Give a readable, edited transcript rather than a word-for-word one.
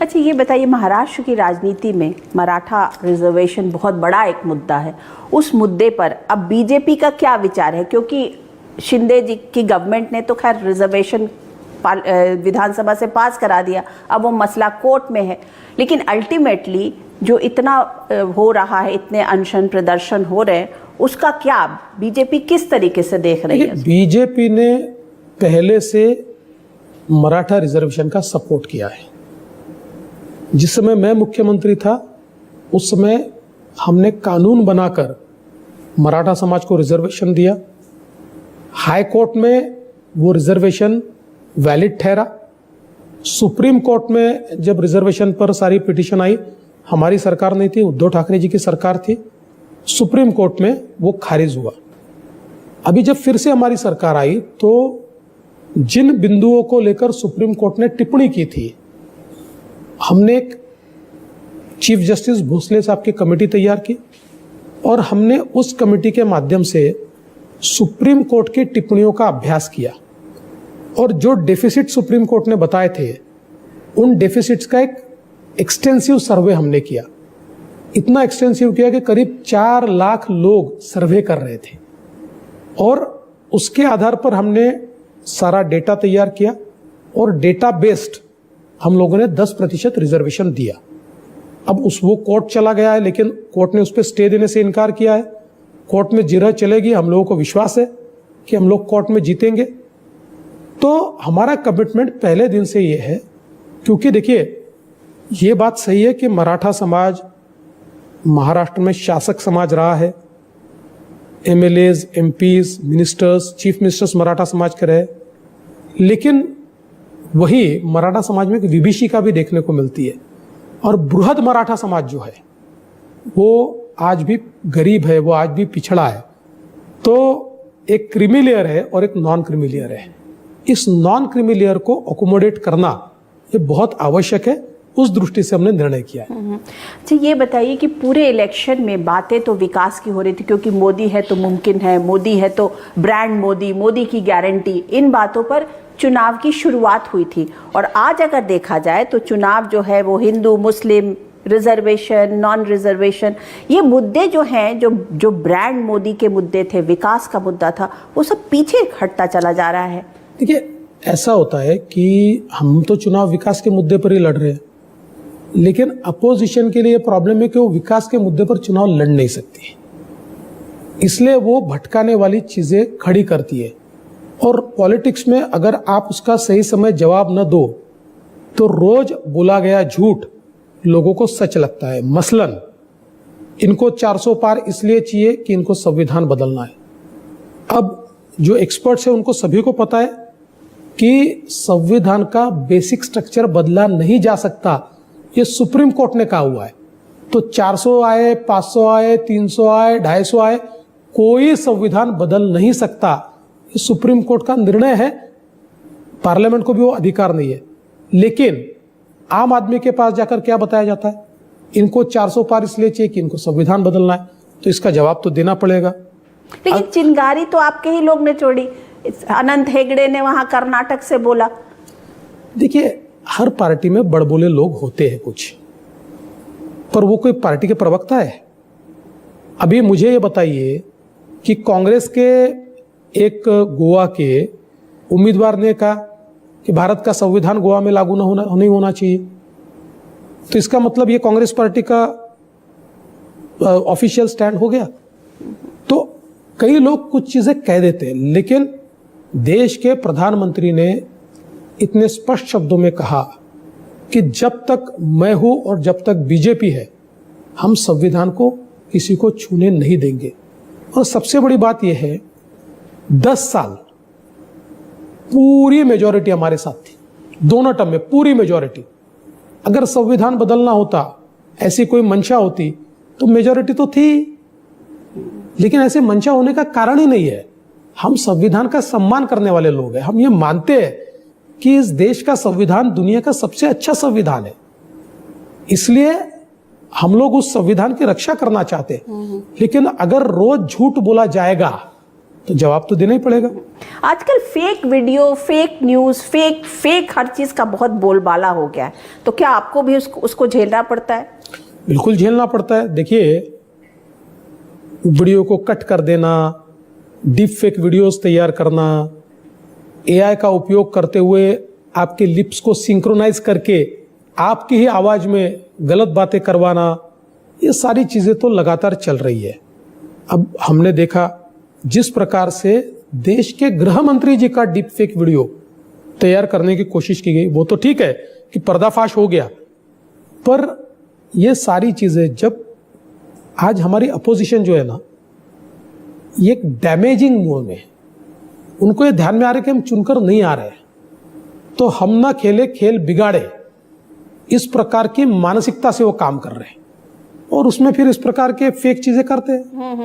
अच्छा ये बताइए, महाराष्ट्र की राजनीति में मराठा रिजर्वेशन बहुत बड़ा एक मुद्दा है। उस मुद्दे पर अब बीजेपी का क्या विचार है? क्योंकि शिंदे जी की गवर्नमेंट ने तो खैर रिजर्वेशन विधानसभा से पास करा दिया, अब वो मसला कोर्ट में है, लेकिन अल्टीमेटली जो इतना हो रहा है, इतने अनशन प्रदर्शन हो रहे हैं, उसका क्या बीजेपी किस तरीके से देख रही है? बीजेपी ने पहले से मराठा रिजर्वेशन का सपोर्ट किया है। जिस समय मैं मुख्यमंत्री था उस समय हमने कानून बनाकर मराठा समाज को रिजर्वेशन दिया। हाई कोर्ट में वो रिजर्वेशन वैलिड ठहरा। सुप्रीम कोर्ट में जब रिजर्वेशन पर सारी पिटीशन आई, हमारी सरकार नहीं थी, उद्धव ठाकरे जी की सरकार थी, सुप्रीम कोर्ट में वो खारिज हुआ। अभी जब फिर से हमारी सरकार आई तो जिन बिंदुओं को लेकर सुप्रीम कोर्ट ने टिप्पणी की थी, हमने एक चीफ जस्टिस भोसले साहब की कमेटी तैयार की और हमने उस कमेटी के माध्यम से सुप्रीम कोर्ट की टिप्पणियों का अभ्यास किया और जो डेफिसिट सुप्रीम कोर्ट ने बताए थे उन डेफिसिट्स का एक एक्सटेंसिव सर्वे हमने किया। इतना एक्सटेंसिव किया कि करीब 4 लाख लोग सर्वे कर रहे थे और उसके आधार पर हमने सारा डेटा तैयार किया और डेटा बेस्ड हम लोगों ने 10% रिजर्वेशन दिया। अब वो कोर्ट चला गया है, लेकिन कोर्ट ने उस पर स्टे देने से इनकार किया है। कोर्ट में जिरह चलेगी, हम लोगों को विश्वास है कि हम लोग कोर्ट में जीतेंगे। तो हमारा कमिटमेंट पहले दिन से ये है, क्योंकि देखिए ये बात सही है कि मराठा समाज महाराष्ट्र में शासक समाज रहा है। MLAs, MPs, ministers, chief ministers Maratha समाज के रहे, लेकिन वही मराठा समाज में एक विभीषिका भी देखने को मिलती है और बृहद मराठा समाज जो है वो आज भी गरीब है, वो आज भी पिछड़ा है। तो एक क्रीमी लेयर है और एक नॉन क्रीमी लेयर है। इस नॉन क्रीमी लेयर को अकोमोडेट करना ये बहुत आवश्यक है, उस दृष्टि से हमने निर्णय किया है। अच्छा ये बताइए कि पूरे इलेक्शन में बातें तो विकास की हो रही थी, क्योंकि मोदी है तो मुमकिन है, मोदी है तो ब्रांड मोदी, मोदी की गारंटी, इन बातों पर चुनाव की शुरुआत हुई थी। और आज अगर देखा जाए तो चुनाव जो है वो हिंदू मुस्लिम, रिजर्वेशन, नॉन रिजर्वेशन, ये मुद्दे जो हैं, जो ब्रांड मोदी के मुद्दे थे, विकास का मुद्दा था, वो सब पीछे हटता चला जा रहा है। देखिए ऐसा होता है कि हम तो चुनाव विकास के मुद्दे पर ही लड़ रहे हैं, लेकिन अपोजिशन के लिए प्रॉब्लम है कि वो विकास के मुद्दे पर चुनाव लड़ नहीं सकती, इसलिए वो भटकाने वाली चीजें खड़ी करती है। और पॉलिटिक्स में अगर आप उसका सही समय जवाब न दो तो रोज बोला गया झूठ लोगों को सच लगता है। मसलन इनको 400 पार इसलिए चाहिए कि इनको संविधान बदलना है। अब जो एक्सपर्ट्स हैं उनको सभी को पता है कि संविधान का बेसिक स्ट्रक्चर बदला नहीं जा सकता, ये सुप्रीम कोर्ट ने कहा हुआ है। तो 400 आए, 500 आए, 300 आए, 250 आए, कोई संविधान बदल नहीं सकता। ये सुप्रीम कोर्ट का निर्णय है, पार्लियामेंट को भी वो अधिकार नहीं है। लेकिन आम आदमी के पास जाकर क्या बताया जाता है, इनको 400 पार इसलिए चाहिए कि इनको संविधान बदलना है, तो इसका जवाब तो देना पड़ेगा। लेकिन चिंगारी तो आपके ही लोग ने छोड़ी, अनंत हेगड़े ने वहां कर्नाटक से बोला। देखिए हर पार्टी में बड़बोले लोग होते हैं कुछ, पर वो कोई पार्टी के प्रवक्ता है? अभी मुझे ये बताइए कि कांग्रेस के एक गोवा के उम्मीदवार ने कहा कि भारत का संविधान गोवा में लागू नहीं होना चाहिए, तो इसका मतलब ये कांग्रेस पार्टी का ऑफिशियल स्टैंड हो गया। तो कई लोग कुछ चीजें कह देते हैं, लेकिन देश के प्रधानमंत्री ने इतने स्पष्ट शब्दों में कहा कि जब तक मैं हूं और जब तक बीजेपी है, हम संविधान को किसी को छूने नहीं देंगे। और सबसे बड़ी बात यह है, 10 साल पूरी मेजॉरिटी हमारे साथ थी, दोनों टर्म में पूरी मेजॉरिटी। अगर संविधान बदलना होता, ऐसी कोई मंशा होती तो मेजॉरिटी तो थी, लेकिन ऐसे मंशा होने का कारण ही नहीं है। हम संविधान का सम्मान करने वाले लोग हैं, हम ये मानते हैं कि इस देश का संविधान दुनिया का सबसे अच्छा संविधान है, इसलिए हम लोग उस संविधान की रक्षा करना चाहते हैं। लेकिन अगर रोज झूठ बोला जाएगा तो जवाब तो देना ही पड़ेगा। आजकल fake video, fake news, fake हर चीज का बहुत बोलबाला हो गया है, तो क्या आपको भी उसको झेलना पड़ता है? बिल्कुल झेलना पड़ता है। देखिए, वीडियो को कट कर देना, डीप फेक वीडियोस तैयार करना, एआई का उपयोग करते हुए आपके लिप्स को सिंक्रोनाइज करके आपकी ही आवाज में गलत बातें करवाना, ये सारी चीजें तो लगातार चल रही है। अब हमने देखा जिस प्रकार से देश के गृह मंत्री जी का डीप फेक वीडियो तैयार करने की कोशिश की गई, वो तो ठीक है कि पर्दाफाश हो गया, पर ये सारी चीजें जब आज हमारी अपोजिशन जो है ना, ये एक डैमेजिंग मोड में, उनको ये ध्यान में आ रहा है कि हम चुनकर नहीं आ रहे, तो हम ना खेले खेल बिगाड़े, इस प्रकार की मानसिकता से वो काम कर रहे हैं और उसमें फिर इस प्रकार के फेक चीजें करते हैं।